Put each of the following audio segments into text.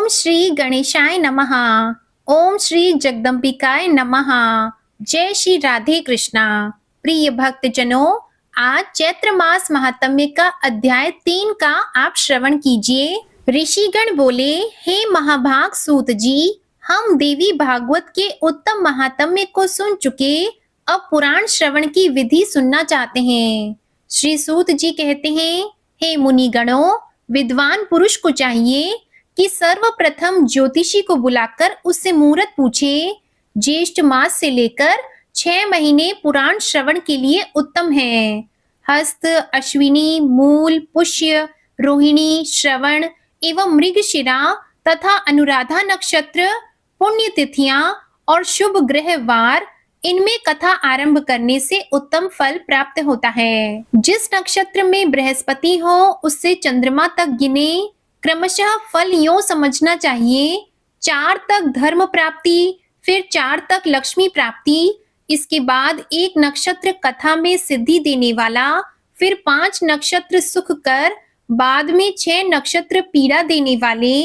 ओम श्री गणेशाय नमः। ओम श्री जगदम्बिकाय नमः। जय श्री राधे कृष्णा। प्रिय भक्तजनों, आज चैत्र मास महात्म्य का अध्याय 3 का आप श्रवण कीजिए। ऋषिगण बोले, हे महाभाग सूत जी, हम देवी भागवत के उत्तम महात्म्य को सुन चुके, अब पुराण श्रवण की विधि सुनना चाहते हैं। श्री सूत जी कहते हैं, हे मुनिगणों, विद्वान पुरुष को चाहिए कि सर्वप्रथम ज्योतिषी को बुलाकर उससे मुहूर्त पूछे। ज्येष्ठ मास से लेकर 6 महीने पुराण श्रवण के लिए उत्तम है। हस्त, अश्विनी, मूल, पुष्य, रोहिणी, श्रवण एवं मृगशिरा तथा अनुराधा नक्षत्र, पुण्य तिथियां और शुभ ग्रह वार, इनमें कथा आरंभ करने से उत्तम फल प्राप्त होता है। जिस नक्षत्र में बृहस्पति हो उससे चंद्रमा तक गिने। क्रमशः फल यूं समझना चाहिए, 4 तक धर्म प्राप्ति, फिर 4 तक लक्ष्मी प्राप्ति, इसके बाद 1 नक्षत्र कथा में सिद्धि देने वाला, फिर 5 नक्षत्र सुख कर, बाद में 6 नक्षत्र पीड़ा देने वाले,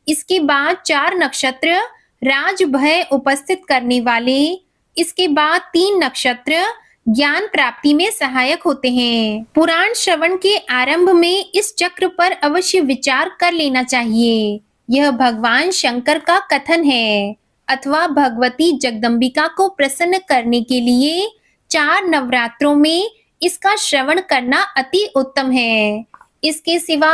इसके बाद 4 नक्षत्र राज भय उपस्थित करने वाले, इसके बाद 3 नक्षत्र ज्ञान प्राप्ति में सहायक होते हैं। पुराण श्रवण के आरंभ में इस चक्र पर अवश्य विचार कर लेना चाहिए। यह भगवान शंकर का कथन है अथवा भगवती जगदम्बिका को प्रसन्न करने के लिए 4 नवरात्रों में इसका श्रवण करना अति उत्तम है। इसके सिवा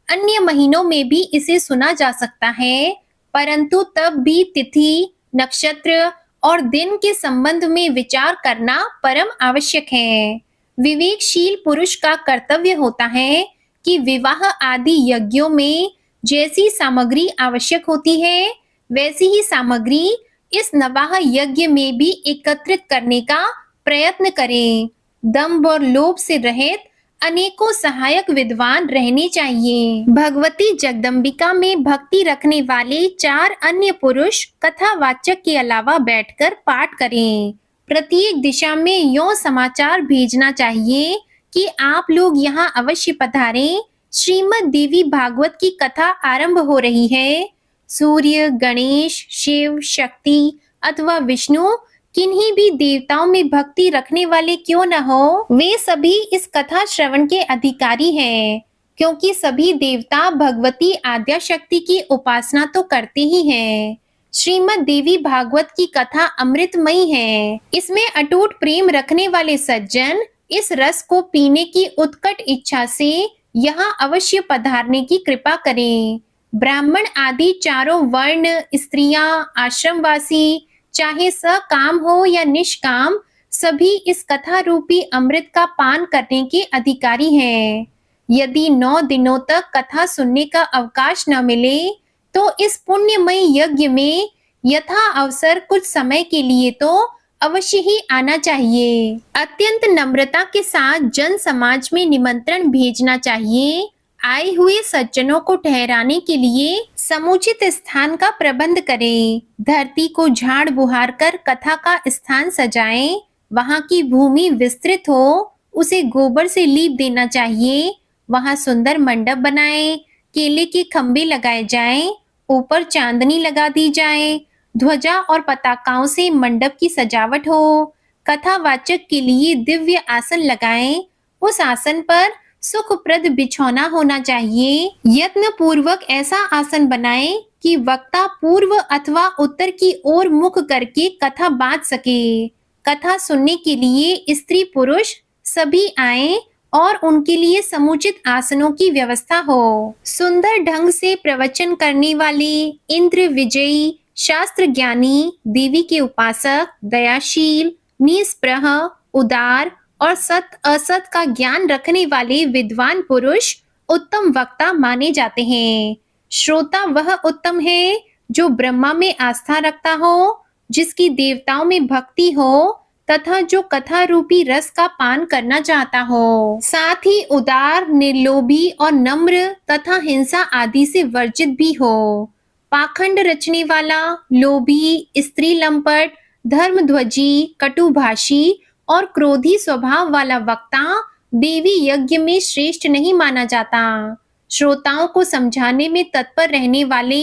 अन्य महीनों में भी इसे सुना जा सकता है, परंतु तब भी तिथि, नक्षत्र और दिन के संबंध में विचार करना परम आवश्यक है। विवेकशील पुरुष का कर्तव्य होता है कि विवाह आदि यज्ञों में जैसी सामग्री आवश्यक होती है, वैसी ही सामग्री इस नवाह यज्ञ में भी एकत्रित करने का प्रयत्न करें। दंभ और लोभ से रहित अनेकों सहायक विद्वान रहने चाहिए। भगवती जगदम्बिका में भक्ति रखने वाले 4 अन्य पुरुष कथावाचक के अलावा बैठकर पाठ करें। प्रत्येक दिशा में यों समाचार भेजना चाहिए कि आप लोग यहाँ अवश्य पधारें। श्रीमद् देवी भागवत की कथा आरंभ हो रही है। सूर्य, गणेश, शिव, शक्ति अथवा विष्णु, किन्हीं भी देवताओं में भक्ति रखने वाले क्यों न हो, वे सभी इस कथा श्रवण के अधिकारी हैं, क्योंकि सभी देवता भगवती आद्या शक्ति की उपासना तो करते ही हैं। श्रीमद् देवी भागवत की कथा अमृतमयी है। इसमें अटूट प्रेम रखने वाले सज्जन इस रस को पीने की उत्कट इच्छा से यहाँ अवश्य पधारने की कृपा करें। ब्राह्मण आदि चारों वर्ण, स्त्रियां, आश्रमवासी, चाहे सकाम हो या निष्काम, सभी इस कथा रूपी अमृत का पान करने के अधिकारी हैं। यदि 9 दिनों तक कथा सुनने का अवकाश न मिले तो इस पुण्यमय यज्ञ में यथा अवसर कुछ समय के लिए तो अवश्य ही आना चाहिए। अत्यंत नम्रता के साथ जन समाज में निमंत्रण भेजना चाहिए। आए हुए सज्जनों को ठहराने के लिए समुचित स्थान का प्रबंध करें। धरती को झाड़ बुहार कर कथा का स्थान सजाएं। वहां की भूमि विस्तृत हो, उसे गोबर से लीप देना चाहिए। वहां सुंदर मंडप बनाएं, केले के खंबे लगाए जाएं, ऊपर चांदनी लगा दी जाए, ध्वजा और पताकाओं से मंडप की सजावट हो। कथावाचक के लिए दिव्य आसन लगाएं। उस आसन पर सुखप्रद बिछौना होना चाहिए। यत्न पूर्वक ऐसा आसन बनाएं कि वक्ता पूर्व अथवा उत्तर की ओर मुख करके कथा बांध सके। कथा सुनने के लिए स्त्री पुरुष सभी आएं और उनके लिए समुचित आसनों की व्यवस्था हो। सुंदर ढंग से प्रवचन करने वाले, इंद्र विजयी, शास्त्र ज्ञानी, देवी के उपासक, दयाशील, निस्पृह, उदार और सत असत का ज्ञान रखने वाले विद्वान पुरुष उत्तम वक्ता माने जाते हैं। श्रोता वह उत्तम है जो ब्रह्मा में आस्था रखता हो, जिसकी देवताओं में भक्ति हो तथा जो कथा रूपी रस का पान करना चाहता हो। साथ ही उदार, निर्लोभी और नम्र तथा हिंसा आदि से वर्जित भी हो। पाखंड रचने वाला, लोभी, स्त्री लंपट, धर्मध्वजी, कटुभाषी और क्रोधी स्वभाव वाला वक्ता देवी यज्ञ में श्रेष्ठ नहीं माना जाता। श्रोताओं को समझाने में तत्पर रहने वाले,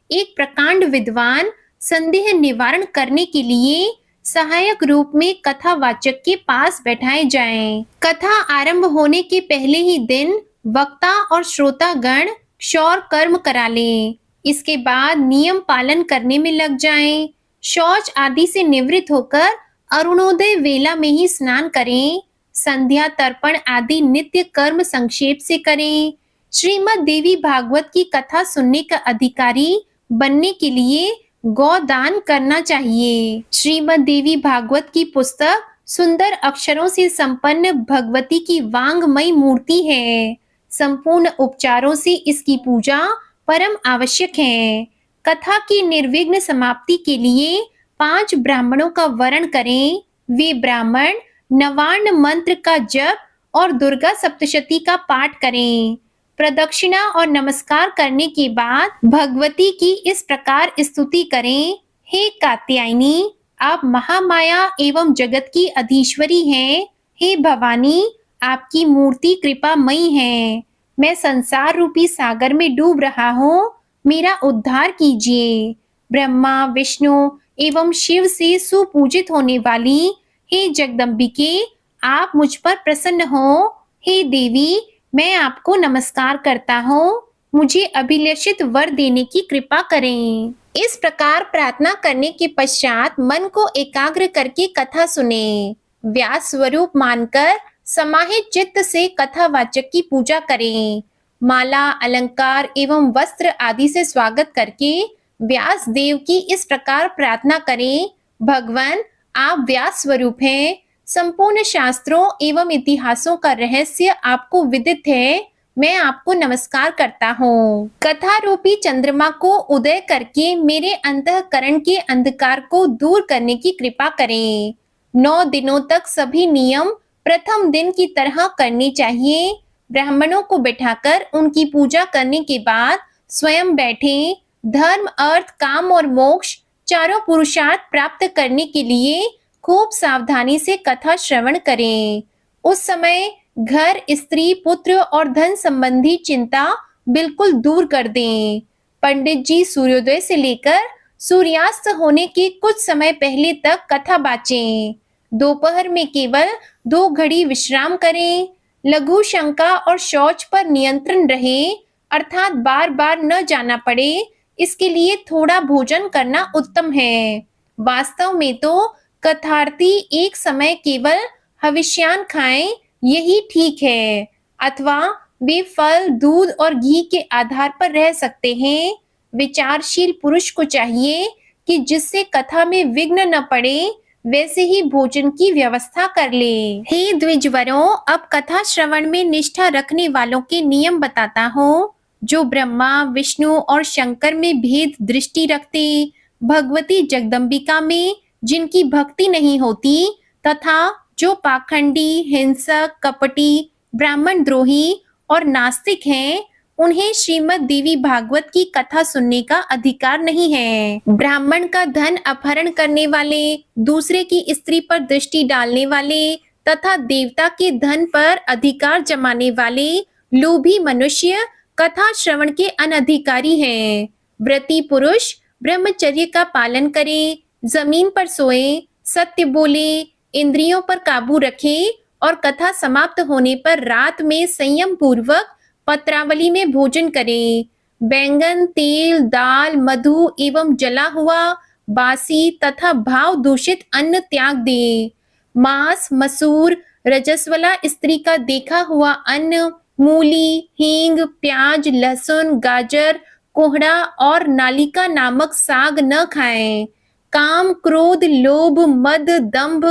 एक प्रकांड विद्वान संदेह निवारण करने के लिए सहायक रूप में कथावाचक के पास बैठाए जाएं। कथा आरंभ होने के पहले ही दिन वक्ता और श्रोतागण क्षौर कर्म करा लें। इसके बाद नियम पालन करने में लग जाएं। शौच आदि से निवृत्त होकर अरुणोदय वेला में ही स्नान करें। संध्या तर्पण आदि नित्य कर्म संक्षेप से करें। श्रीमद् देवी भागवत की कथा सुनने का अधिकारी बनने के लिए गौदान करना चाहिए। श्रीमद् देवी भागवत की पुस्तक सुंदर अक्षरों से संपन्न भगवती की वांगमयी मूर्ति है। संपूर्ण उपचारों से इसकी पूजा परम आवश्यक है। कथा की निर्विघ्न समाप्ति के लिए 5 ब्राह्मणों का वर्ण करें। वे ब्राह्मण नवार्ण मंत्र का जप और दुर्गा सप्तशती का पाठ करें। प्रदक्षिणा और नमस्कार करने के बाद भगवती की इस प्रकार स्तुति करें। हे कात्यायनी, आप महामाया एवं जगत की अधीश्वरी हैं। हे भवानी, आपकी मूर्ति कृपामयी है। मैं संसार रूपी सागर में डूब रहा हूँ, मेरा उद्धार कीजिए। ब्रह्मा, विष्णु एवं शिव से सुपूजित होने वाली हे जगदम्बिके, आप मुझ पर प्रसन्न हो। हे देवी, मैं आपको नमस्कार करता हूँ। मुझे अभिलषित वर देने की कृपा करें। इस प्रकार प्रार्थना करने के पश्चात मन को एकाग्र करके कथा सुने। व्यास स्वरूप मानकर समाहित चित्त से कथावाचक की पूजा करें। माला, अलंकार एवं वस्त्र आदि से स्वागत करके व्यास देव की इस प्रकार प्रार्थना करें। भगवान, आप व्यास स्वरूप हैं। संपूर्ण शास्त्रों एवं इतिहासों का रहस्य आपको विदित है। मैं आपको नमस्कार करता हूँ। कथा रूपी चंद्रमा को उदय करके मेरे अंतःकरण के अंधकार को दूर करने की कृपा करें। 9 दिनों तक सभी नियम प्रथम दिन की तरह करने चाहिए। ब्राह्मणों को बैठाकर उनकी पूजा करने के बाद स्वयं बैठे। धर्म, अर्थ, काम और मोक्ष चारों पुरुषार्थ प्राप्त करने के लिए खूब सावधानी से कथा श्रवण करें। उस समय घर, स्त्री, पुत्र और धन संबंधी चिंता बिल्कुल दूर कर दें। पंडित जी सूर्योदय से लेकर सूर्यास्त होने के कुछ समय पहले तक कथा बाचें। दोपहर में केवल 2 घड़ी विश्राम करें। लघु शंका और शौच पर नियंत्रण रहे, अर्थात बार बार न जाना पड़े, इसके लिए थोड़ा भोजन करना उत्तम है। वास्तव में तो कथार्थी एक समय केवल हविष्यान खाएं, यही ठीक है, अथवा वे फल, दूध और घी के आधार पर रह सकते हैं। विचारशील पुरुष को चाहिए कि जिससे कथा में विघ्न न पड़े वैसे ही भोजन की व्यवस्था कर ले। हे द्विजवरों, अब कथा श्रवण में निष्ठा रखने वालों के नियम बताता हूँ। जो ब्रह्मा, विष्णु और शंकर में भेद दृष्टि रखते, भगवती जगदम्बिका में जिनकी भक्ति नहीं होती, तथा जो पाखंडी, हिंसक, कपटी, ब्राह्मण द्रोही और नास्तिक हैं, उन्हें श्रीमद् देवी भागवत की कथा सुनने का अधिकार नहीं है। ब्राह्मण का धन अपहरण करने वाले, दूसरे की स्त्री पर दृष्टि डालने वाले तथा देवता के धन पर अधिकार जमाने वाले लोभी मनुष्य कथा श्रवण के अनधिकारी हैं। व्रती पुरुष ब्रह्मचर्य का पालन करे, जमीन पर सोए, सत्य बोले, इंद्रियों पर काबू रखे और कथा समाप्त होने पर रात में संयम पूर्वक पत्रावली में भोजन करें। बैंगन, तेल, दाल, मधु एवं जला हुआ, बासी तथा भाव दूषित अन्न त्याग दें। मांस, मसूर, रजस्वला स्त्री का देखा हुआ अन्न, मूली, हींग, प्याज, लहसुन, गाजर, कोहड़ा और नालिका नामक साग न खाएं। काम, क्रोध, लोभ, मद, दंभ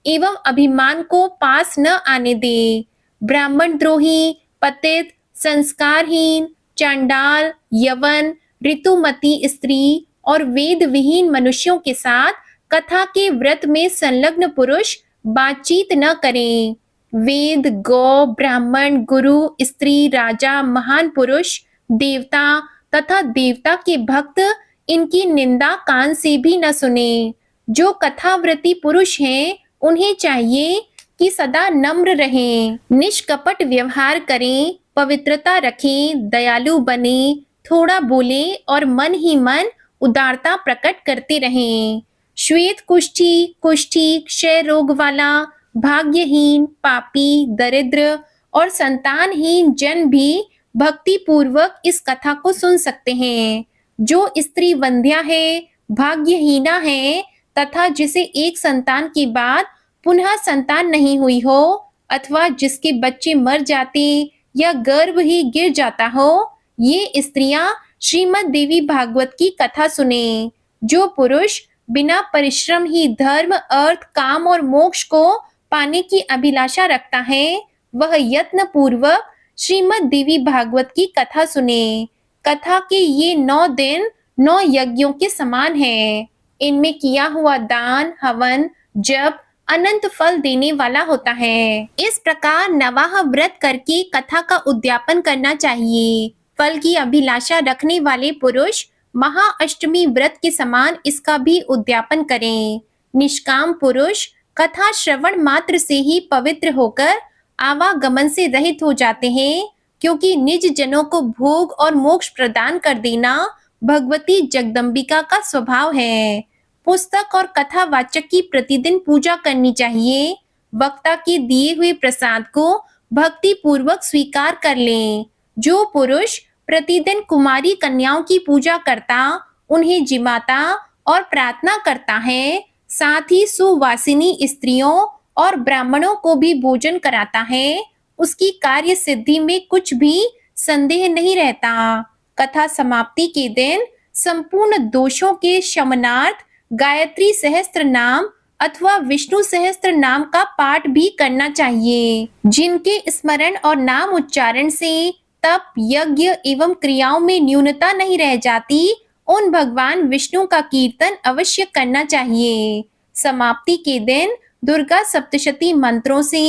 एवं अभिमान को पास न आने दें। ब्राह्मण द्रोही, पतित, संस्कारहीन, चांडाल, यवन, ऋतुमती स्त्री और वेद विहीन मनुष्यों के साथ कथा के व्रत में संलग्न पुरुष बातचीत न करें। वेद, गौ, ब्राह्मण, गुरु, स्त्री, राजा, महान पुरुष, देवता तथा देवता के भक्त इनकी निंदा कान से भी न सुने। जो कथाव्रती पुरुष हैं, उन्हें चाहिए कि सदा नम्र रहें, निष्कपट व्यवहार करें, पवित्रता रखें, दयालु बने, थोड़ा बोले और मन ही मन उदारता प्रकट करते रहें। श्वेत कुष्ठी, कुष्ठी, क्षय रोग वाला, भाग्यहीन, पापी, दरिद्र और संतानहीन जन भी भक्ति पूर्वक इस कथा को सुन सकते हैं। जो स्त्री वंध्या है, भाग्यहीना है तथा जिसे एक संतान के बाद पुनः संतान नहीं हुई हो अथवा जिसके बच्चे मर जाते या गर्भ ही गिर जाता हो, ये स्त्रियां श्रीमद् देवी भागवत की कथा सुने। जो पुरुष बिना परिश्रम ही धर्म, अर्थ, काम और मोक्ष को पाने की अभिलाषा रखता है, वह यत्न पूर्वक श्रीमद् देवी भागवत की कथा सुने। कथा के ये 9 दिन 9 यज्ञों के समान है। इनमें किया हुआ दान, हवन, जप अनंत फल देने वाला होता है। इस प्रकार नवाह व्रत करके कथा का उद्यापन करना चाहिए। फल की अभिलाषा रखने वाले पुरुष महाअष्टमी व्रत के समान इसका भी उद्यापन करें। निष्काम पुरुष कथा श्रवण मात्र से ही पवित्र होकर आवागमन से रहित हो जाते हैं, क्योंकि निज जनों को भोग और मोक्ष प्रदान कर देना भगवती जगदम्बिका का स्वभाव है। पुस्तक और कथा वाचक की प्रतिदिन पूजा करनी चाहिए। वक्ता के दिए हुए प्रसाद को भक्ति पूर्वक स्वीकार कर लें। जो पुरुष प्रतिदिन कुमारी कन्याओं की पूजा करता, उन्हें जिमाता और प्रार्थना करता है, साथ ही सुवासिनी स्त्रियों और ब्राह्मणों को भी भोजन कराता है, उसकी कार्य सिद्धि में कुछ भी संदेह नहीं रहता। कथा समाप्ति के दिन संपूर्ण दोषों के शमनार्थ गायत्री सहस्त्र नाम अथवा विष्णु सहस्त्र नाम का पाठ भी करना चाहिए। जिनके स्मरण और नाम उच्चारण से तप, यज्ञ एवं क्रियाओं में न्यूनता नहीं रह जाती, उन भगवान विष्णु का कीर्तन अवश्य करना चाहिए। समाप्ति के दिन दुर्गा सप्तशती मंत्रों से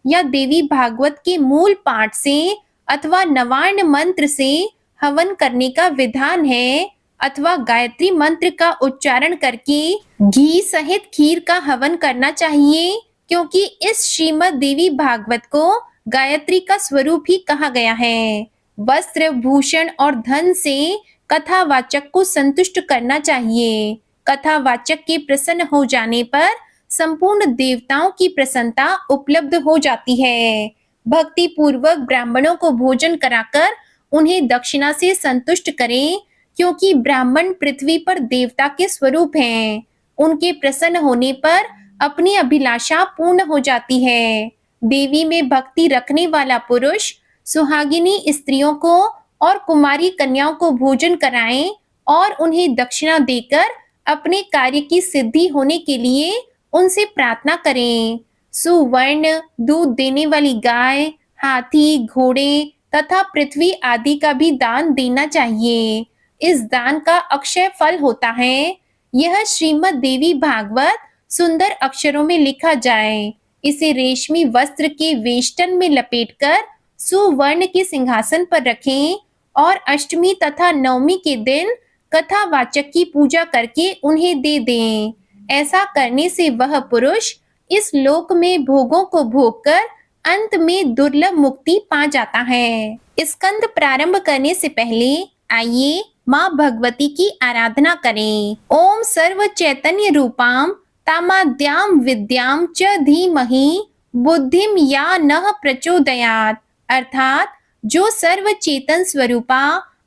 या देवी भागवत के मूल पाठ से अथवा नवार्ण मंत्र से हवन करने का विधान है, अथवा गायत्री मंत्र का उच्चारण करके घी सहित खीर का हवन करना चाहिए, क्योंकि इस श्रीमद् देवी भागवत को गायत्री का स्वरूप ही कहा गया है। वस्त्र, भूषण और धन से कथावाचक को संतुष्ट करना चाहिए। कथावाचक के प्रसन्न हो जाने पर संपूर्ण देवताओं की प्रसन्नता उपलब्ध हो जाती है। भक्ति पूर्वक ब्राह्मणों को भोजन कराकर उन्हें दक्षिणा से संतुष्ट करें, क्योंकि ब्राह्मण पृथ्वी पर देवता के स्वरूप हैं। उनके प्रसन्न होने पर अपनी अभिलाषा पूर्ण हो जाती है। देवी में भक्ति रखने वाला पुरुष सुहागिनी स्त्रियों को और कुमारी कन्याओं को भोजन कराएं और उन्हें दक्षिणा देकर अपने कार्य की सिद्धि होने के लिए उनसे प्रार्थना करें। सुवर्ण, दूध देने वाली गाय, हाथी, घोड़े तथा पृथ्वी आदि का भी दान देना चाहिए। इस दान का अक्षय फल होता है। यह श्रीमद् देवी भागवत सुंदर अक्षरों में लिखा जाए। इसे रेशमी वस्त्र के वेष्टन में लपेटकर सुवर्ण के सिंहासन पर रखें और अष्टमी तथा नवमी के दिन कथावाचक की पूजा करके उन्हें दे दें। ऐसा करने से वह पुरुष इस लोक में भोगों को भोगकर अंत में दुर्लभ मुक्ति पा जाता है। स्कंद प्रारंभ करने से पहले आइए माँ भगवती की आराधना करें। ओम सर्व चैतन्य रूपाम तामाद्याम विद्याम च धीमहि बुद्धिम या नः प्रचोदयात्, अर्थात जो सर्व चेतन स्वरूपा,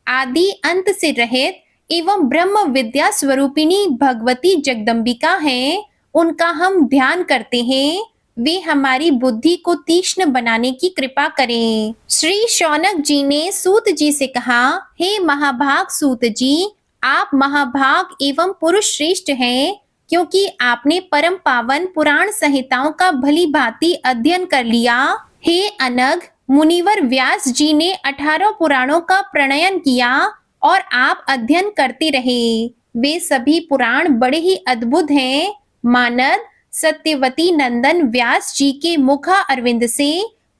आदि अंत से रहित एवं ब्रह्म विद्या स्वरूपिणी भगवती जगदम्बिका है, उनका हम ध्यान करते हैं। वे हमारी बुद्धि को तीक्ष्ण बनाने की कृपा करें। श्री शौनक जी ने सूत जी से कहा, हे महाभाग सूत जी, आप महाभाग एवं पुरुष श्रेष्ठ हैं, क्योंकि आपने परम पावन पुराण संहिताओं का भली भांति अध्ययन कर लिया। हे अनघ, मुनिवर व्यास जी ने 18 पुराणों का प्रणयन किया और आप अध्ययन करते रहे। वे सभी पुराण बड़े ही अद्भुत हैं। मानद सत्यवती नंदन व्यास जी के मुखा अरविंद से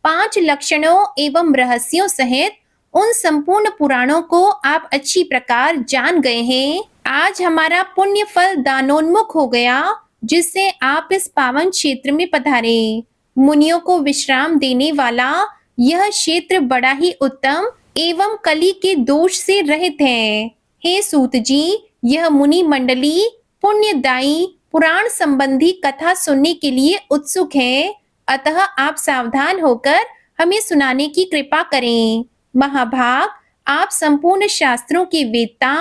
5 लक्षणों एवं रहस्यों सहित उन संपूर्ण पुराणों को आप अच्छी प्रकार जान गए हैं। आज हमारा पुण्य फल दानोन्मुख हो गया, जिससे आप इस पावन क्षेत्र में पधारे। मुनियों को विश्राम देने वाला यह क्षेत्र बड़ा ही उत्तम एवं कली के दोष से रहित है। हे सूत जी, यह मुनि मंडली पुण्यदायी पुराण संबंधी कथा सुनने के लिए उत्सुक है, अतः आप सावधान होकर हमें सुनाने की कृपा करें। महाभाग, आप संपूर्ण शास्त्रों के वेत्ता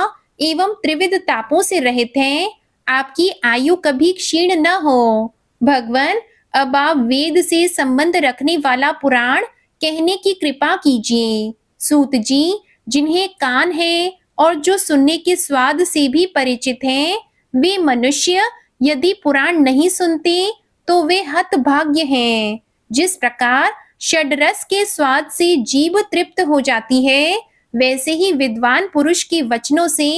एवं त्रिविध तापों से रहित हैं। आपकी आयु कभी क्षीण न हो। भगवान, अब आप वेद से संबंध रखने वाला पुराण कहने की कृपा कीजिए। सूत जी, जिन्हें कान है और जो सुनने के स्वाद से भी परिचित हैं, वे मनुष्य यदि पुराण नहीं सुनते तो वे हतभाग्य हैं। जिस प्रकार षड्रस के स्वाद से जीभ तृप्त हो जाती है, वैसे ही विद्वान पुरुष के वचनों से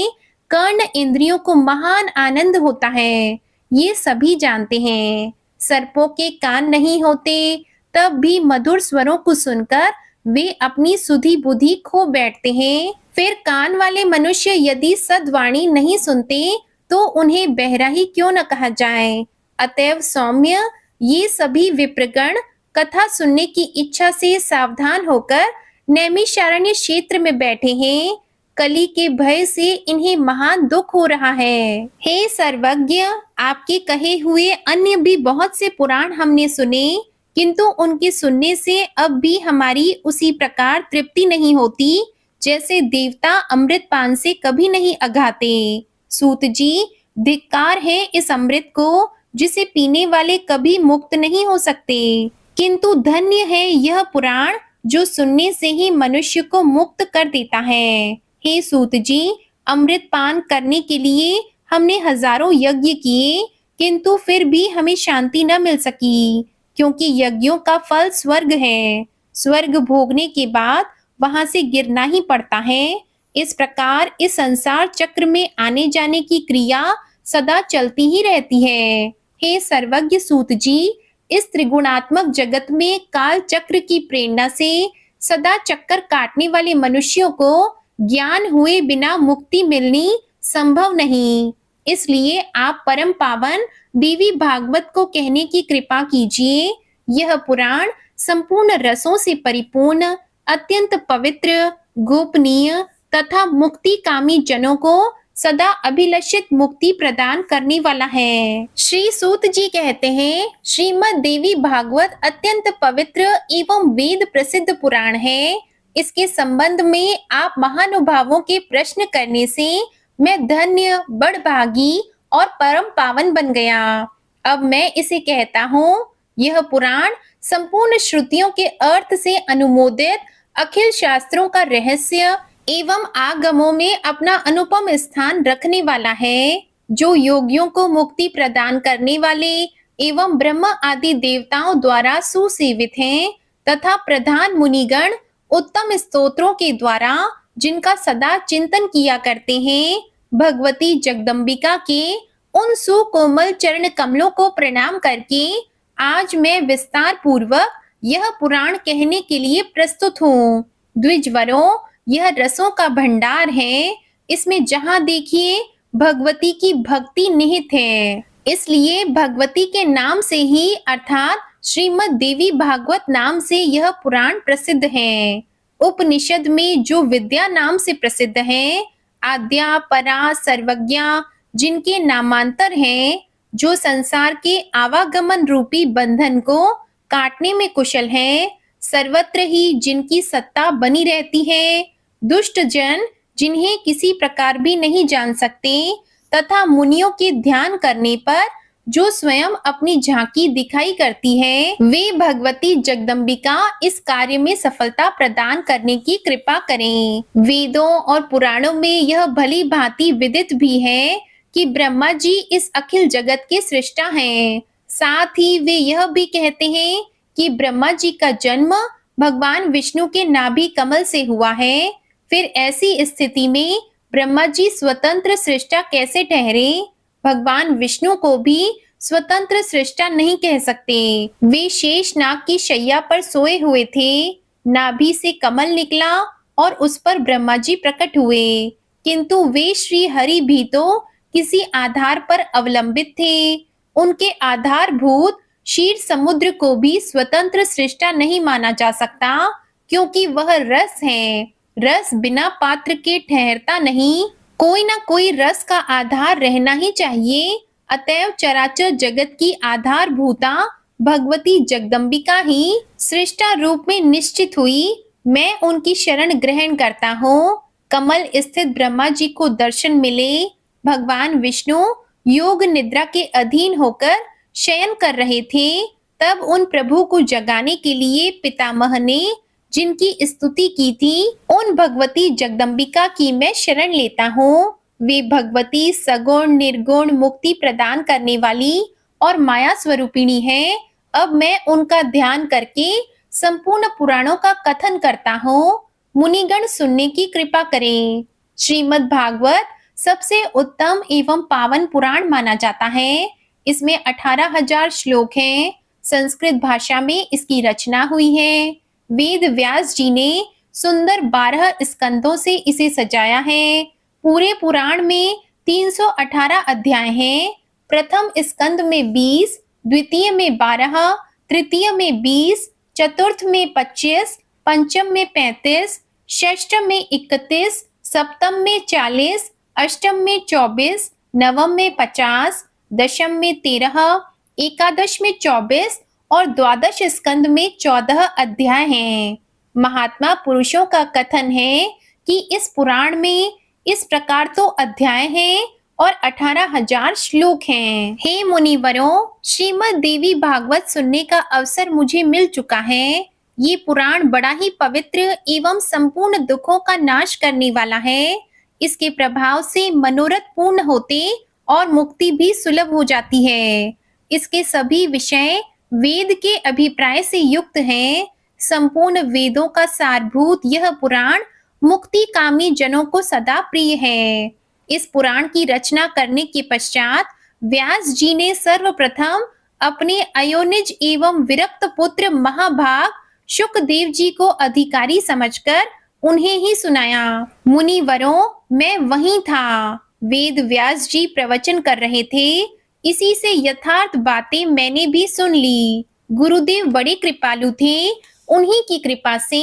कर्ण इंद्रियों को महान आनंद होता है। ये सभी जानते हैं। सर्पों के कान नहीं होते, तब भी मधुर स्वरों को सुनकर वे अपनी सुधि बुद्धि खो बैठते हैं। फिर कान वाले मनुष्य यदि सद्वाणी नहीं सुनते तो उन्हें बहरा ही क्यों न कहा जाए। अतएव सौम्य, ये सभी विप्रगण कथा सुनने की इच्छा से सावधान होकर नैमिषारण्य क्षेत्र में बैठे हैं। कली के भय से इन्हें महान दुख हो रहा है। हे सर्वज्ञ, आपके कहे हुए अन्य भी बहुत से पुराण हमने सुने, किंतु उनके सुनने से अब भी हमारी उसी प्रकार तृप्ति नहीं होती जैसे देवता अमृत पान से कभी नहीं अघाते। सूत जी, धिक्कार है इस अमृत को जिसे पीने वाले कभी मुक्त नहीं हो सकते, किंतु धन्य है यह पुराण जो सुनने से ही मनुष्य को मुक्त कर देता है। हे सूत जी, अमृत पान करने के लिए हमने हजारों यज्ञ किए, किंतु फिर भी हमें शांति न मिल सकी, क्योंकि यज्ञों का फल स्वर्ग है। स्वर्ग भोगने के बाद वहां से गिरना ही पड़ता है। इस प्रकार इस संसार चक्र में आने जाने की क्रिया सदा चलती ही रहती है। हे सर्वज्ञ सूत जी, इस त्रिगुणात्मक जगत में काल चक्र की प्रेरणा से सदा चक्कर काटने वाले मनुष्यों को ज्ञान हुए बिना मुक्ति मिलनी संभव नहीं। इसलिए आप परम पावन देवी भागवत को कहने की कृपा कीजिए। यह पुराण संपूर्ण रसों से परिपूर्ण, अत्यंत पवित्र, गोपनीय तथा मुक्तिकामी जनों को सदा अभिलषित मुक्ति प्रदान करने वाला है। श्री सूत जी कहते हैं, श्रीमद् देवी भागवत अत्यंत पवित्र एवं वेद प्रसिद्ध पुराण है। इसके संबंध में आप महानुभावों के प्रश्न करने से मैं धन्य, बड़भागी और परम पावन बन गया। अब मैं इसे कहता हूँ। यह पुराण संपूर्ण श्रुतियों के अर्थ से अनुमोदित, अखिल शास्त्रों का रहस्य एवं आगमों में अपना अनुपम स्थान रखने वाला है, जो योगियों को मुक्ति प्रदान करने वाले एवं ब्रह्म आदि देवताओं द्वारा सुसेवित हैं, तथा प्रधान मुनिगण उत्तम स्तोत्रों के द्वारा जिनका सदा चिंतन किया करते हैं। भगवती जगदम्बिका के उन सुकोमल चरण कमलों को प्रणाम करके आज मैं विस्तार पूर्वक यह पुराण कहने के लिए प्रस्तुत हूँ। द्विजवरों, यह रसों का भंडार है। इसमें जहाँ देखिए भगवती की भक्ति निहित है। इसलिए भगवती के नाम से ही अर्थात श्रीमद् देवी भागवत नाम से यह पुराण प्रसिद्ध है। उपनिषद में जो विद्या नाम से प्रसिद्ध है, आद्या, परा, सर्वज्ञा जिनके नामांतर हैं, जो संसार के आवागमन रूपी बंधन को काटने में कुशल है, सर्वत्र ही जिनकी सत्ता बनी रहती है, दुष्ट जन जिन्हें किसी प्रकार भी नहीं जान सकते, तथा मुनियों के ध्यान करने पर जो स्वयं अपनी झांकी दिखाई करती है, वे भगवती जगदम्बिका इस कार्य में सफलता प्रदान करने की कृपा करें। वेदों और पुराणों में यह भली भांति विदित भी है कि ब्रह्मा जी इस अखिल जगत के सृष्टा हैं। साथ ही वे यह भी कहते हैं कि ब्रह्मा जी का जन्म भगवान विष्णु के नाभि कमल से हुआ है। फिर ऐसी स्थिति में ब्रह्मा जी स्वतंत्र सृष्टा कैसे ठहरे? भगवान विष्णु को भी स्वतंत्र सृष्टा नहीं कह सकते। वे शेषनाग की शैया पर सोए हुए थे। नाभि से कमल निकला और उस पर ब्रह्मा जी प्रकट हुए, किंतु वे श्री हरि भी तो किसी आधार पर अवलंबित थे। उनके आधारभूत क्षीर समुद्र को भी स्वतंत्र सृष्टा नहीं माना जा सकता, क्योंकि वह रस है। रस बिना पात्र के ठहरता नहीं, कोई ना कोई रस का आधार रहना ही चाहिए। अतएव चराचर जगत की आधारभूता भगवती जगदम्बिका ही सृष्टा रूप में निश्चित हुई। मैं उनकी शरण ग्रहण करता हूँ। कमल स्थित ब्रह्मा जी को दर्शन मिले। भगवान विष्णु योग निद्रा के अधीन होकर शयन कर रहे थे। तब उन प्रभु को जगाने के लिए पितामह ने जिनकी स्तुति की थी, उन भगवती जगदम्बिका की मैं शरण लेता हूँ। वे भगवती सगुण निर्गुण मुक्ति प्रदान करने वाली और माया स्वरूपिणी हैं। अब मैं उनका ध्यान करके संपूर्ण पुराणों का कथन करता हूँ। मुनिगण सुनने की कृपा करें। श्रीमद् भागवत सबसे उत्तम एवं पावन पुराण माना जाता है। इसमें 18,000 श्लोक हैं। संस्कृत भाषा में इसकी रचना हुई है। वेद व्यास जी ने सुंदर 12 स्कंदों से इसे सजाया है। पूरे पुराण में 318 अध्याय हैं। प्रथम स्कंद में 20, द्वितीय में 12, तृतीय में 20, चतुर्थ में 25, पंचम में 35, षष्ठ में 31, सप्तम में 40, अष्टम में 24, नवम में 50, दशम में 13, एकादश में 24 और द्वादश स्कंद में 14 अध्याय हैं। महात्मा पुरुषों का कथन है कि इस पुराण में इस प्रकार तो अध्याय हैं और 18,000 श्लोक हैं। हे मुनिवरों, श्रीमद् देवी भागवत सुनने का अवसर मुझे मिल चुका है। ये पुराण बड़ा ही पवित्र एवं संपूर्ण दुखों का नाश करने वाला है। इसके प्रभाव से मनोरथ पूर्ण होते और मुक्ति भी सुलभ हो जाती है। इसके सभी विषय वेद के अभिप्राय से युक्त हैं। संपूर्ण वेदों का सारभूत यह पुराण मुक्ति कामी जनों को सदा प्रिय है। इस पुराण की रचना करने के पश्चात व्यास जी ने सर्वप्रथम अपने अयोनिज एवं विरक्त पुत्र महाभाग शुकदेव जी को अधिकारी समझकर उन्हें ही सुनाया। मुनिवरों, मैं वहीं था। वेद व्यास जी प्रवचन कर रहे थे। इसी से यथार्थ बातें मैंने भी सुन ली। गुरुदेव बड़े कृपालु थे। उन्हीं की कृपा से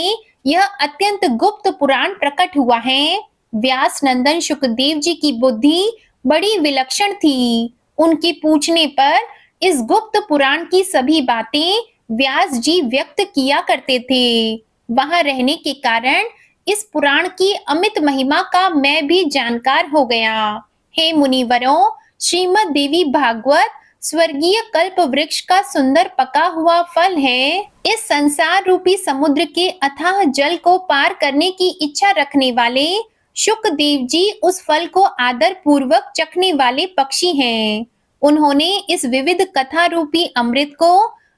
यह अत्यंत गुप्त पुराण प्रकट हुआ है। व्यास नंदन शुकदेव जी की बुद्धि बड़ी विलक्षण थी। उनके पूछने पर इस गुप्त पुराण की सभी बातें व्यास जी व्यक्त किया करते थे। वहां रहने के कारण इस पुराण की अमित महिमा का मैं भी जानकार हो गया। हे मुनिवरों, श्रीमद् देवी भागवत स्वर्गीय कल्प वृक्ष का सुंदर पका हुआ फल है। इस संसार रूपी समुद्र के अथाह जल को पार करने की इच्छा रखने वाले शुकदेव जी उस फल को आदर पूर्वक चखने वाले पक्षी हैं। उन्होंने इस विविध कथा रूपी अमृत को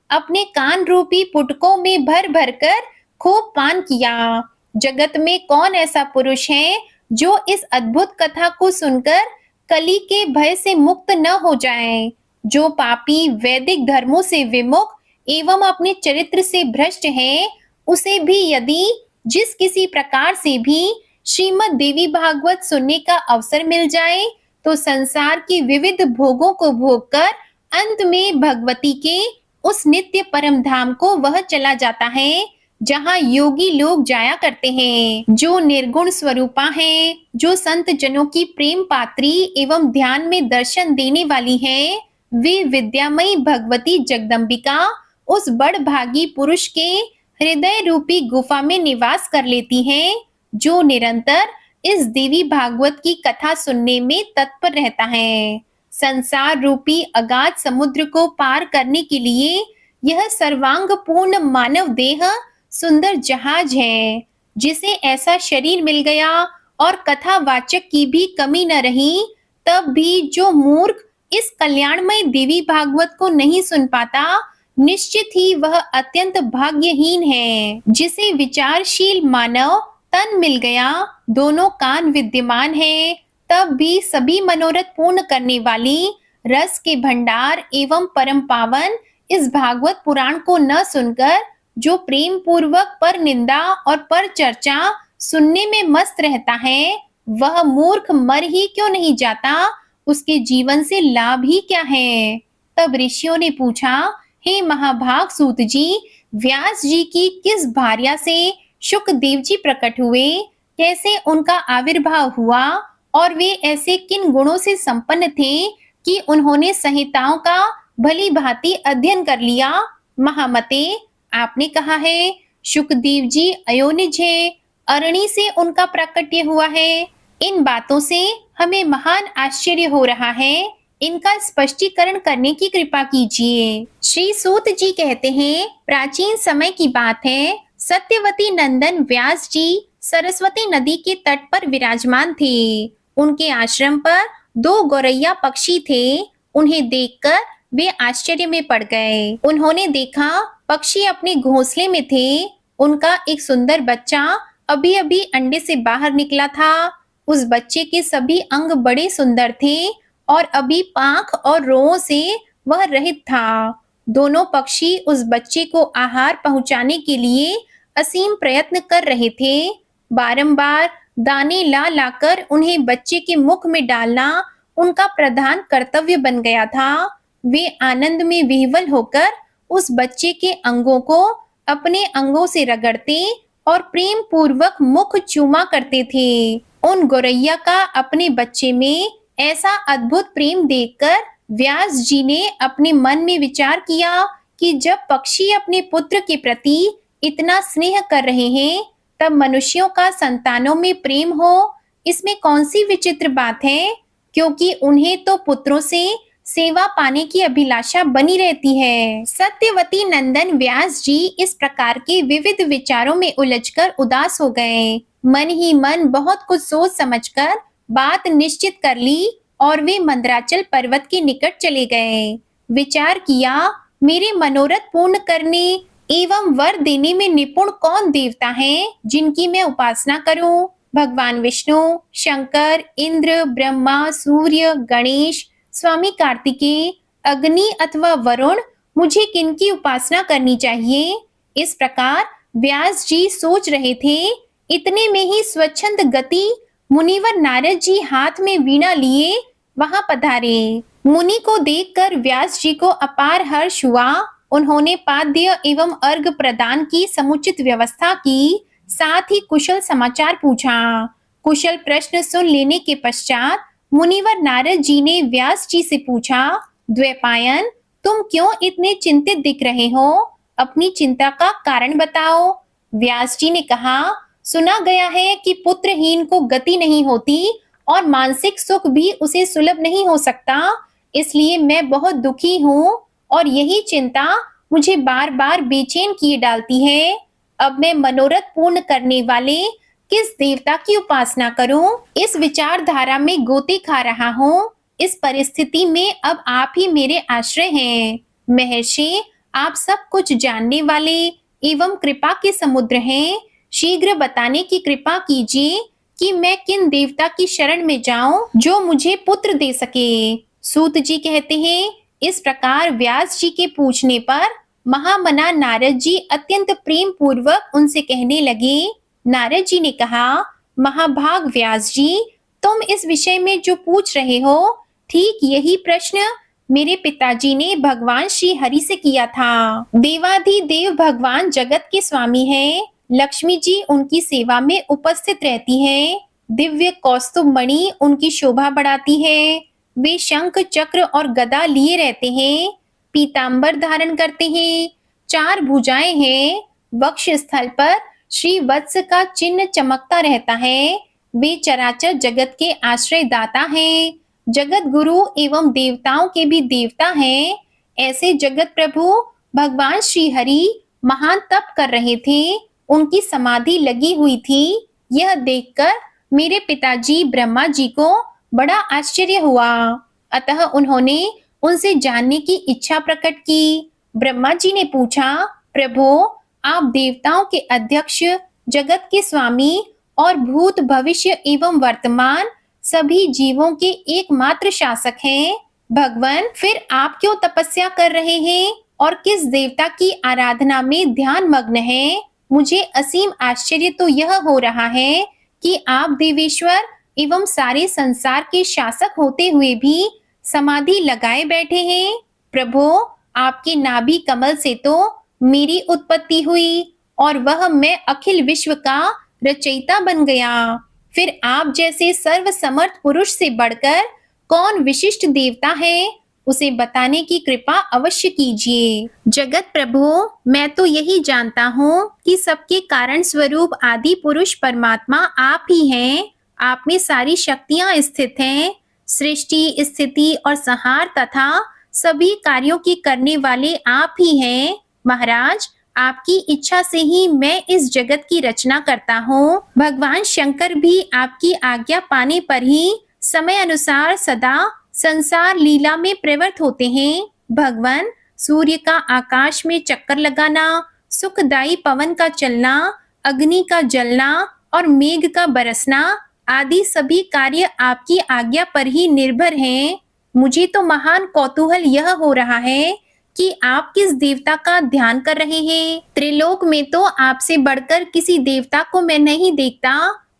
अपने कान रूपी पुटकों में भर भर कर खूब पान किया। जगत में कौन ऐसा पुरुष है जो इस अद्भुत कथा को सुनकर कली के भय से मुक्त न हो जाए। जो पापी वैदिक धर्मों से विमुख एवं अपने चरित्र से भ्रष्ट है, उसे भी यदि जिस किसी प्रकार से भी श्रीमद् देवी भागवत सुनने का अवसर मिल जाए, तो संसार के विविध भोगों को भोगकर अंत में भगवती के उस नित्य परम धाम को वह चला जाता है, जहाँ योगी लोग जाया करते हैं। जो निर्गुण स्वरूपा है, जो संत जनों की प्रेम पात्री एवं ध्यान में दर्शन देने वाली है, वे विद्यामयी भगवती जगदम्बिका उस बड़भागी पुरुष के हृदय रूपी गुफा में निवास कर लेती हैं, जो निरंतर इस देवी भागवत की कथा सुनने में तत्पर रहता है। संसार रूपी अगाध समुद्र को पार करने के लिए यह सर्वांग पूर्ण मानव देह सुंदर जहाज है। जिसे ऐसा शरीर मिल गया और कथावाचक की भी कमी न रही, तब भी जो मूर्ख इस कल्याणमय देवी भागवत को नहीं सुन पाता, निश्चित ही वह अत्यंत भाग्यहीन है। जिसे विचारशील मानव तन मिल गया, दोनों कान विद्यमान है, तब भी सभी मनोरथ पूर्ण करने वाली रस के भंडार एवं परम पावन इस भागवत पुराण को न सुनकर जो प्रेम पूर्वक पर निंदा और पर चर्चा सुनने में मस्त रहता है, वह मूर्ख मर ही क्यों नहीं जाता? उसके जीवन से लाभ ही क्या है? तब ऋषियों ने पूछा, हे महाभाग सूत जी, व्यास जी की किस भार्या से शुकदेव जी प्रकट हुए? कैसे उनका आविर्भाव हुआ और वे ऐसे किन गुणों से संपन्न थे कि उन्होंने संहिताओं का भली भांति अध्ययन कर लिया। महामते, आपने कहा है शुकदेव जी अयोनिज है, अरणी से उनका प्राकट्य हुआ है। इन बातों से हमें महान आश्चर्य हो रहा है। इनका स्पष्टीकरण करने की कृपा कीजिए। श्री सूत जी कहते हैं, प्राचीन समय की बात है, सत्यवती नंदन व्यास जी सरस्वती नदी के तट पर विराजमान थे। उनके आश्रम पर 2 गौरैया पक्षी थे। उन्हें देखकर वे आश्चर्य में पड़ गए। उन्होंने देखा पक्षी अपने घोंसले में थे। उनका एक सुंदर बच्चा अभी अभी अंडे से बाहर निकला था। उस बच्चे के सभी अंग बड़े सुंदर थे और अभी पांख और रोओं से वह रहित था। दोनों पक्षी उस बच्चे को आहार पहुंचाने के लिए असीम प्रयत्न कर रहे थे। बारंबार दाने ला लाकर उन्हें बच्चे के मुख में डालना उनका प्रधान कर्तव्य बन गया था। वे आनंद में विह्वल होकर उस बच्चे के अंगों को अपने अंगों से रगड़ते और प्रेम पूर्वक मुख चूमा करते थे। उन गौरैया का अपने बच्चे में ऐसा अद्भुत प्रेम देखकर व्यास जी ने अपने मन में विचार किया कि जब पक्षी अपने पुत्र के प्रति इतना स्नेह कर रहे हैं, तब मनुष्यों का संतानों में प्रेम हो, इसमें कौन सी विचित्र बात है, क्योंकि उन्हें तो पुत्रों से सेवा पाने की अभिलाषा बनी रहती है। सत्यवती नंदन व्यास जी इस प्रकार के विविध विचारों में उलझकर उदास हो गए। मन ही मन बहुत कुछ सोच समझकर बात निश्चित कर ली और वे मंदराचल पर्वत के निकट चले गए। विचार किया, मेरे मनोरथ पूर्ण करने एवं वर देने में निपुण कौन देवता है जिनकी मैं उपासना करूं? भगवान विष्णु, शंकर, इंद्र, ब्रह्मा, सूर्य, गणेश, स्वामी कार्तिकेय, अग्नि अथवा वरुण, मुझे किनकी उपासना करनी चाहिए? इस प्रकार व्यास जी सोच रहे थे। इतने में ही स्वच्छंद गति मुनिवर नारद जी हाथ में वीणा लिए वहां पधारे। मुनि को देखकर व्यास जी को अपार हर्ष हुआ। उन्होंने पाद्य एवं अर्घ प्रदान की समुचित व्यवस्था की, साथ ही कुशल समाचार पूछा। कुशल प्रश्न सुन लेने के पश्चात मुनिवर नारद जी ने व्यास जी से पूछा, द्वैपायन, तुम क्यों इतने चिंतित दिख रहे हो? अपनी चिंता का कारण बताओ। व्यास जी ने कहा, सुना गया है कि पुत्रहीन को गति नहीं होती और मानसिक सुख भी उसे सुलभ नहीं हो सकता, इसलिए मैं बहुत दुखी हूँ और यही चिंता मुझे बार बार बेचैन किए डालती है। अब मैं मनोरथ पूर्ण करने वाले किस देवता की उपासना करूं? इस विचारधारा में गोते खा रहा हूँ। इस परिस्थिति में अब आप ही मेरे आश्रय हैं। महर्षि, आप सब कुछ जानने वाले एवं कृपा के समुद्र हैं। शीघ्र बताने की कृपा कीजिए कि मैं किन देवता की शरण में जाऊं जो मुझे पुत्र दे सके। सूत जी कहते हैं, इस प्रकार व्यास जी के पूछने पर महामना नारद जी अत्यंत प्रेम पूर्वक उनसे कहने लगे। नारद जी ने कहा, महाभाग व्यास जी, तुम इस विषय में जो पूछ रहे हो, ठीक यही प्रश्न मेरे पिताजी ने भगवान श्री हरि से किया था। देवाधिदेव भगवान जगत के स्वामी हैं। लक्ष्मी जी उनकी सेवा में उपस्थित रहती हैं। दिव्य कौस्तुभ मणि उनकी शोभा बढ़ाती है। वे शंख, चक्र और गदा लिए रहते हैं। पीतांबर धारण करते हैं। 4 भुजाएं हैं। वक्ष स्थल पर श्री वत्स का चिन्ह चमकता रहता है। वे चराचर जगत के आश्रय दाता हैं। जगत गुरु एवं देवताओं के भी देवता हैं। ऐसे जगत प्रभु भगवान श्री हरि महान तप कर रहे थे। उनकी समाधि लगी हुई थी। यह देखकर मेरे पिताजी ब्रह्मा जी को बड़ा आश्चर्य हुआ। अतः उन्होंने उनसे जानने की इच्छा प्रकट की। ब्रह्मा जी ने पूछा, प्रभो, आप देवताओं के अध्यक्ष, जगत के स्वामी और भूत भविष्य एवं वर्तमान सभी जीवों के एकमात्र शासक हैं। भगवान, फिर आप क्यों तपस्या कर रहे हैं और किस देवता की आराधना में ध्यान मग्न हैं? मुझे असीम आश्चर्य तो यह हो रहा है कि आप देवेश्वर एवं सारे संसार के शासक होते हुए भी समाधि लगाए बैठे हैं। प्रभो, आपके नाभि कमल से तो मेरी उत्पत्ति हुई और वह मैं अखिल विश्व का रचयिता बन गया। फिर आप जैसे सर्वसमर्थ पुरुष से बढ़कर कौन विशिष्ट देवता है, उसे बताने की कृपा अवश्य कीजिए। जगत प्रभु, मैं तो यही जानता हूँ कि सबके कारण स्वरूप आदि पुरुष परमात्मा आप ही हैं। आप में सारी शक्तियाँ स्थित हैं। सृष्टि, स्थिति और संहार तथा सभी कार्यों के करने वाले आप ही हैं। महाराज, आपकी इच्छा से ही मैं इस जगत की रचना करता हूँ। भगवान शंकर भी आपकी आज्ञा पाने पर ही समय अनुसार सदा संसार लीला में प्रवृत्त होते हैं। भगवान, सूर्य का आकाश में चक्कर लगाना, सुखदायी पवन का चलना, अग्नि का जलना और मेघ का बरसना आदि सभी कार्य आपकी आज्ञा पर ही निर्भर हैं। मुझे तो महान कौतूहल यह हो रहा है कि आप किस देवता का ध्यान कर रहे हैं। त्रिलोक में तो आपसे बढ़कर किसी देवता को मैं नहीं देखता।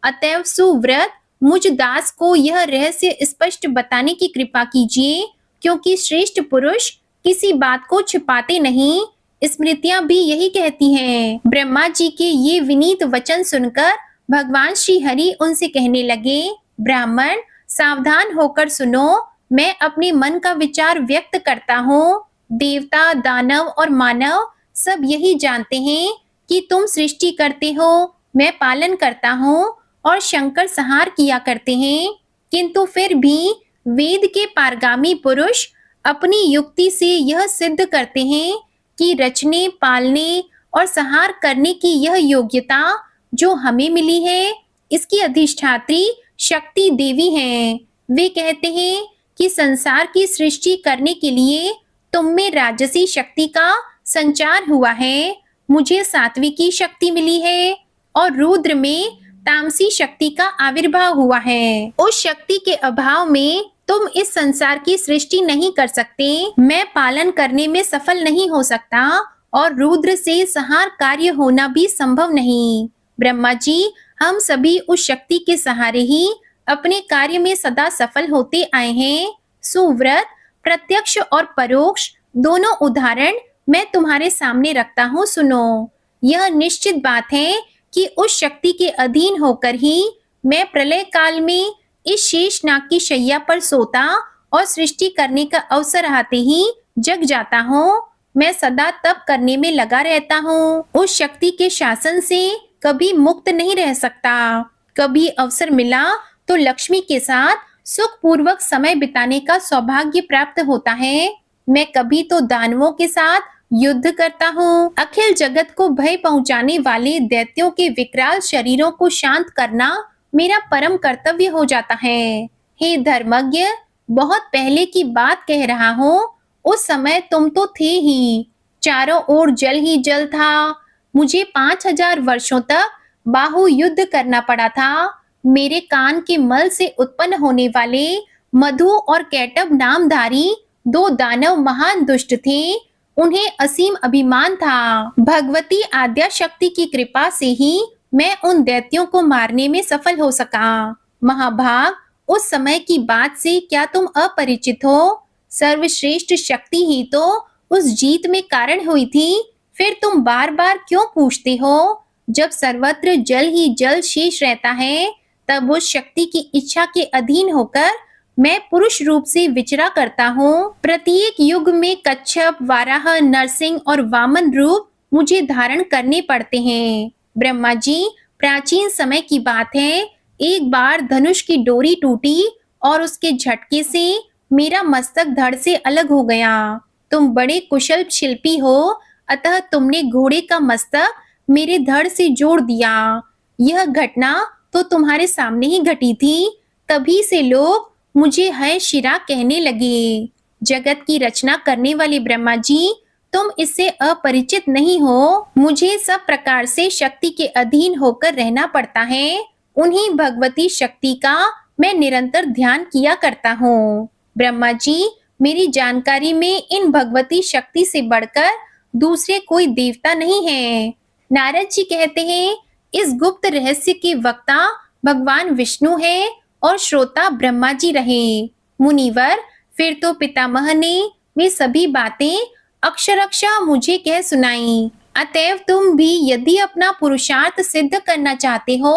अतएव सुव्रत मुझ दास को यह रहस्य स्पष्ट बताने की कृपा कीजिए, क्योंकि श्रेष्ठ पुरुष किसी बात को छिपाते नहीं। स्मृतियां भी यही कहती हैं। ब्रह्मा जी के ये विनीत वचन सुनकर भगवान श्री हरि उनसे कहने लगे, ब्राह्मण, सावधान होकर सुनो। मैं अपने मन का विचार व्यक्त करता हूँ। देवता, दानव और मानव सब यही जानते हैं कि तुम सृष्टि करते हो, मैं पालन करता हूँ और शंकर संहार किया करते हैं। किंतु फिर भी वेद के पारगामी पुरुष अपनी युक्ति से यह सिद्ध करते हैं कि रचने, पालने और संहार करने की यह योग्यता जो हमें मिली है, इसकी अधिष्ठात्री शक्ति देवी हैं। वे कहते हैं कि संसार की सृष्टि करने के लिए तुम में राजसी शक्ति का संचार हुआ है, मुझे सात्विकी शक्ति मिली है और रुद्र में तामसी शक्ति का आविर्भाव हुआ है। उस शक्ति के अभाव में तुम इस संसार की सृष्टि नहीं कर सकते, मैं पालन करने में सफल नहीं हो सकता और रुद्र से संहार कार्य होना भी संभव नहीं। ब्रह्मा जी, हम सभी उस शक्ति के सहारे ही अपने कार्य में सदा सफल होते आए हैं। सुव्रत, प्रत्यक्ष और परोक्ष दोनों उदाहरण मैं तुम्हारे सामने रखता हूँ, सुनो। यह निश्चित बात है कि उस शक्ति के अधीन होकर ही मैं प्रलय काल में इस शेषनाग की शैया पर सोता और सृष्टि करने का अवसर आते ही जग जाता हूँ। मैं सदा तप करने में लगा रहता हूँ। उस शक्ति के शासन से कभी मुक्त नहीं रह सकता। कभी अवसर मिला तो लक्ष्मी के साथ सुखपूर्वक समय बिताने का सौभाग्य प्राप्त होता है। मैं कभी तो दानवों के साथ युद्ध करता हूँ। अखिल जगत को भय पहुंचाने वाले दैत्यों के विकराल शरीरों को शांत करना मेरा परम कर्तव्य हो जाता है। हे धर्मज्ञ, बहुत पहले की बात कह रहा हूँ। उस समय तुम तो थे ही, चारों ओर जल ही जल था। मुझे 5000 वर्षों तक बाहु युद्ध करना पड़ा था। मेरे कान के मल से उत्पन्न होने वाले मधु और कैटब नामधारी 2 दानव महान दुष्ट थे। उन्हें असीम अभिमान था। भगवती आद्या शक्ति की कृपा से ही मैं उन दैत्यों को मारने में सफल हो सका। महाभाग, उस समय की बात से क्या तुम अपरिचित हो? सर्वश्रेष्ठ शक्ति ही तो उस जीत में कारण हुई थी। फिर तुम बार बार क्यों पूछते हो? जब सर्वत्र जल ही जल शेष रहता है, तब उस शक्ति की इच्छा के अधीन होकर मैं पुरुष रूप से विचरा करता हूँ। प्रत्येक युग में कच्छप, वाराह, नरसिंह और वामन रूप मुझे धारण करने पड़ते हैं। ब्रह्मा जी, प्राचीन समय की बात है, एक बार धनुष की डोरी टूटी और उसके झटके से मेरा मस्तक धड़ से अलग हो गया। तुम बड़े कुशल शिल्पी हो, अतः तुमने घोड़े का मस्तक मेरे धड़ से जोड़ दिया। यह घटना तो तुम्हारे सामने ही घटी थी। तभी से लोग मुझे है शिरा कहने लगे। जगत की रचना करने वाले ब्रह्मा जी, तुम इससे अपरिचित नहीं हो। मुझे सब प्रकार से शक्ति के अधीन होकर रहना पड़ता है। उन्हीं भगवती शक्ति का मैं निरंतर ध्यान किया करता हूँ। ब्रह्मा जी, मेरी जानकारी में इन भगवती शक्ति से बढ़कर दूसरे कोई देवता नहीं है। नारद जी कहते हैं, इस गुप्त रहस्य के वक्ता भगवान विष्णु है और श्रोता ब्रह्मा जी रहे। मुनिवर, फिर तो पितामह ने वे सभी बातें अक्षरशः मुझे कह सुनाई। अतएव तुम भी यदि अपना पुरुषार्थ सिद्ध करना चाहते हो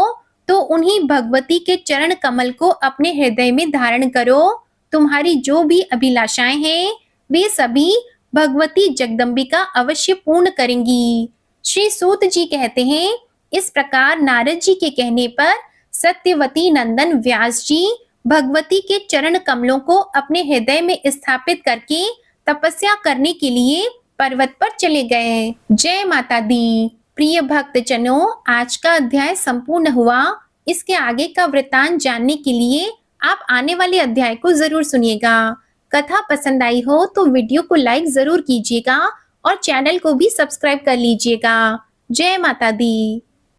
तो उन्हीं भगवती के चरण कमल को अपने हृदय में धारण करो। तुम्हारी जो भी अभिलाषाएं हैं वे सभी भगवती जगदम्बिका अवश्य पूर्ण करेंगी। श्री सूत जी कहते हैं, इस प्रकार नारद जी के कहने पर सत्यवती नंदन व्यास जी भगवती के चरण कमलों को अपने हृदय में स्थापित करके तपस्या करने के लिए पर्वत पर चले गए। जय माता दी। प्रिय भक्त जनों, आज का अध्याय संपूर्ण हुआ। इसके आगे का वृतांत जानने के लिए आप आने वाले अध्याय को जरूर सुनिएगा। कथा पसंद आई हो तो वीडियो को लाइक जरूर कीजिएगा और चैनल को भी सब्सक्राइब कर लीजिएगा। जय माता दी।